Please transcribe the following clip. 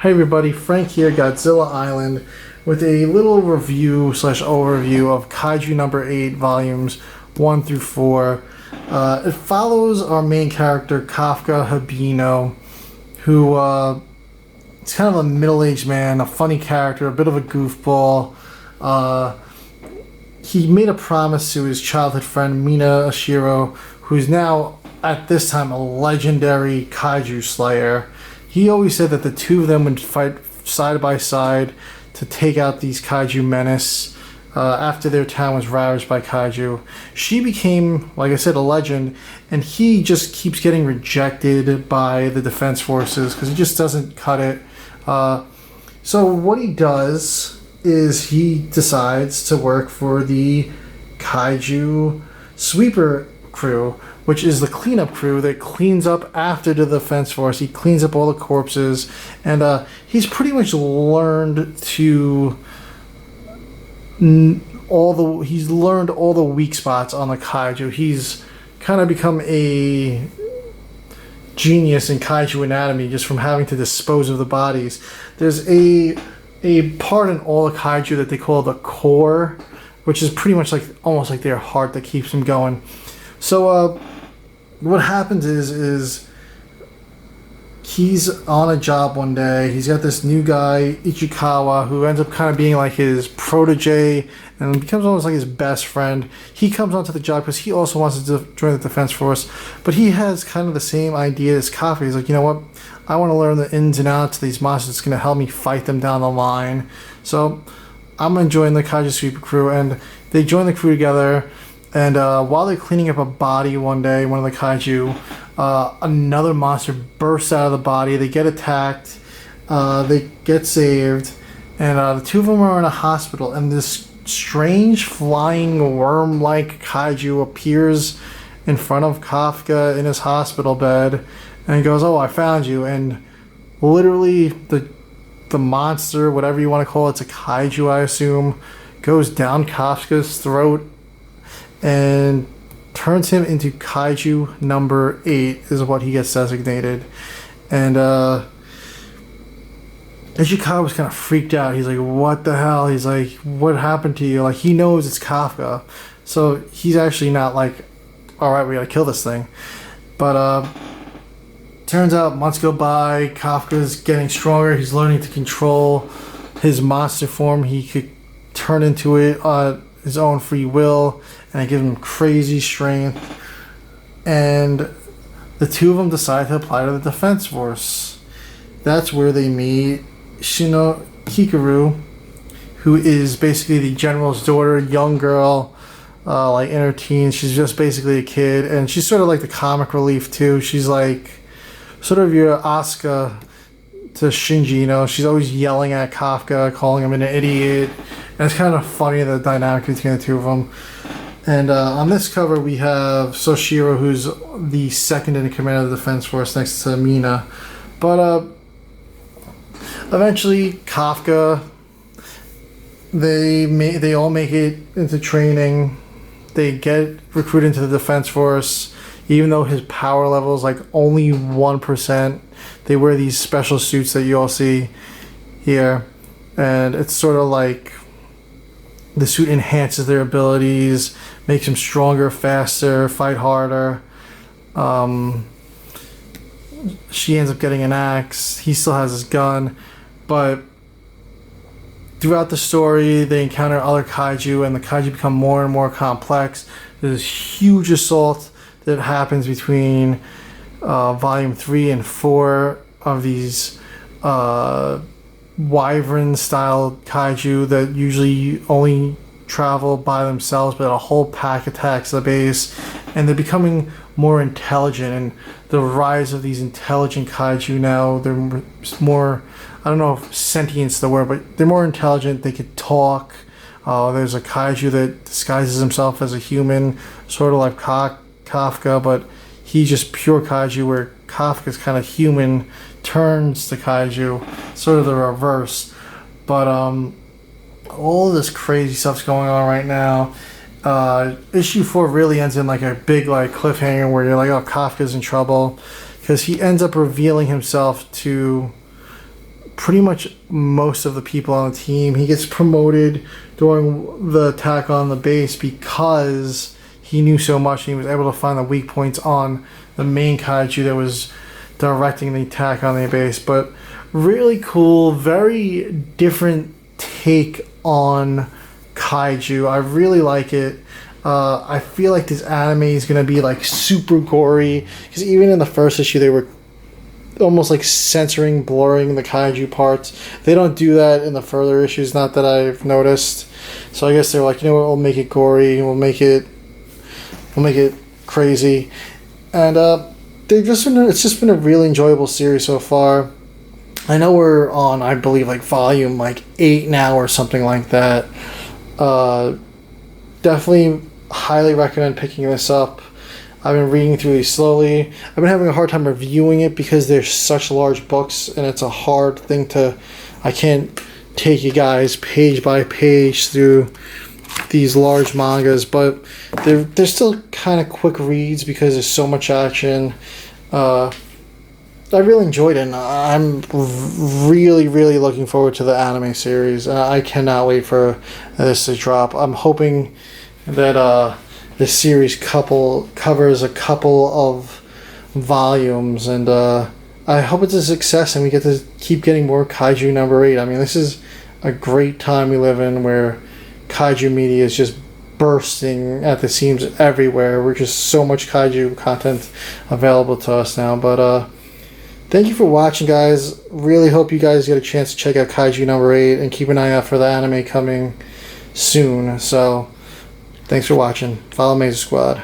Hi everybody, Frank here, Godzilla Island, with a little review slash overview of Kaiju No.8 volumes 1 through 4. It follows our main character, Kafka Habino, who is kind of a middle-aged man, a funny character, a bit of a goofball. He made a promise to his childhood friend, Mina Ashiro, who's now, at this time, a legendary Kaiju slayer. He always said that the two of them would fight side by side to take out these Kaiju menace after their town was ravaged by Kaiju. She became, like I said, a legend, and he just keeps getting rejected by the defense forces because he just doesn't cut it. So what he does is he decides to work for the Kaiju Sweeper crew, which is the cleanup crew that cleans up after the defense force. He cleans up all the corpses, and he's pretty much learned to he's learned all the weak spots on the Kaiju. He's kind of become a genius in Kaiju anatomy just from having to dispose of the bodies. There's a part in all the Kaiju that they call the core, which is pretty much like almost like their heart that keeps them going. So what happens is he's on a job one day. He's got this new guy, Ichikawa, who ends up kind of being like his protege and becomes almost like his best friend. He comes onto the job because he also wants to join the defense force, but he has kind of the same idea as Kafka. He's like, you know what? I want to learn the ins and outs of these monsters. It's going to help me fight them down the line. So I'm going to join the Kaiju Sweeper crew, and they join the crew together. And while they're cleaning up a body one day, one of the Kaiju, another monster bursts out of the body. They get attacked. They get saved. And the two of them are in a hospital. And this strange flying worm-like Kaiju appears in front of Kafka in his hospital bed. And he goes, "Oh, I found you." And literally the monster, whatever you want to call it, it's a Kaiju, I assume, goes down Kafka's throat and turns him into Kaiju No.8 is what he gets designated. And Ishikawa was kind of freaked out. He's like, "What the hell?" He's like, "What happened to you?" Like, he knows it's Kafka. So he's actually not like, "Alright, we gotta kill this thing." But turns out months go by, Kafka's getting stronger. He's learning to control his monster form. He could turn into it his own free will, and it gives him crazy strength. And the two of them decide to apply to the defense force. That's where they meet Shino Hikaru, who is basically the general's daughter, young girl, like in her teens. She's just basically a kid, and she's sort of like the comic relief too. She's like sort of your Asuka to Shinji, you know. She's always yelling at Kafka, calling him an idiot. And it's kind of funny, the dynamic between the two of them. And on this cover, we have Soshiro, who's the second in command of the defense force next to Mina. But eventually, Kafka, they all make it into training. They get recruited into the defense force, even though his power level is like only 1%. They wear these special suits that you all see here. And it's sort of like the suit enhances their abilities, makes them stronger, faster, fight harder. She ends up getting an axe. He still has his gun. But throughout the story, they encounter other Kaiju, and the Kaiju become more and more complex. There's this huge assault that happens between Volume 3 and 4 of these wyvern-style Kaiju that usually only travel by themselves, but a whole pack attacks the base, and they're becoming more intelligent. And the rise of these intelligent Kaiju now, they're more, I don't know if sentient's the word, but they're more intelligent. They could talk. There's a Kaiju that disguises himself as a human, sort of like Kafka, but he's just pure Kaiju, where Kafka's kind of human turns to Kaiju, sort of the reverse. But all this crazy stuff's going on right now. Issue 4 really ends in like a big like cliffhanger where you're like, oh, Kafka's in trouble, because he ends up revealing himself to pretty much most of the people on the team. He gets promoted during the attack on the base because he knew so much and he was able to find the weak points on the main kaiju that was directing the attack on the base. But really cool, very different take on kaiju. I really like it. I feel like this anime is going to be like super gory, because even in the first issue they were almost like censoring, blurring the kaiju parts. They don't do that in the further issues, not that I've noticed. So I guess they're like, you know what, we'll make it gory, we'll make it crazy. And it's just been a really enjoyable series so far. I know we're on, I believe, like volume like 8 now or something like that. Definitely highly recommend picking this up. I've been reading through these slowly. I've been having a hard time reviewing it because they're such large books and it's a hard thing to... I can't take you guys page by page through these large mangas, but they're still kind of quick reads because there's so much action. I really enjoyed it, and I'm really, really looking forward to the anime series. I cannot wait for this to drop. I'm hoping that this series covers a couple of volumes, and I hope it's a success and we get to keep getting more Kaiju #8. I mean, this is a great time we live in where Kaiju media is just bursting at the seams everywhere. We're just so much Kaiju content available to us now. But thank you for watching, guys. Really hope you guys get a chance to check out Kaiju #8 and keep an eye out for the anime coming soon. So thanks for watching. Follow Mesa Squad.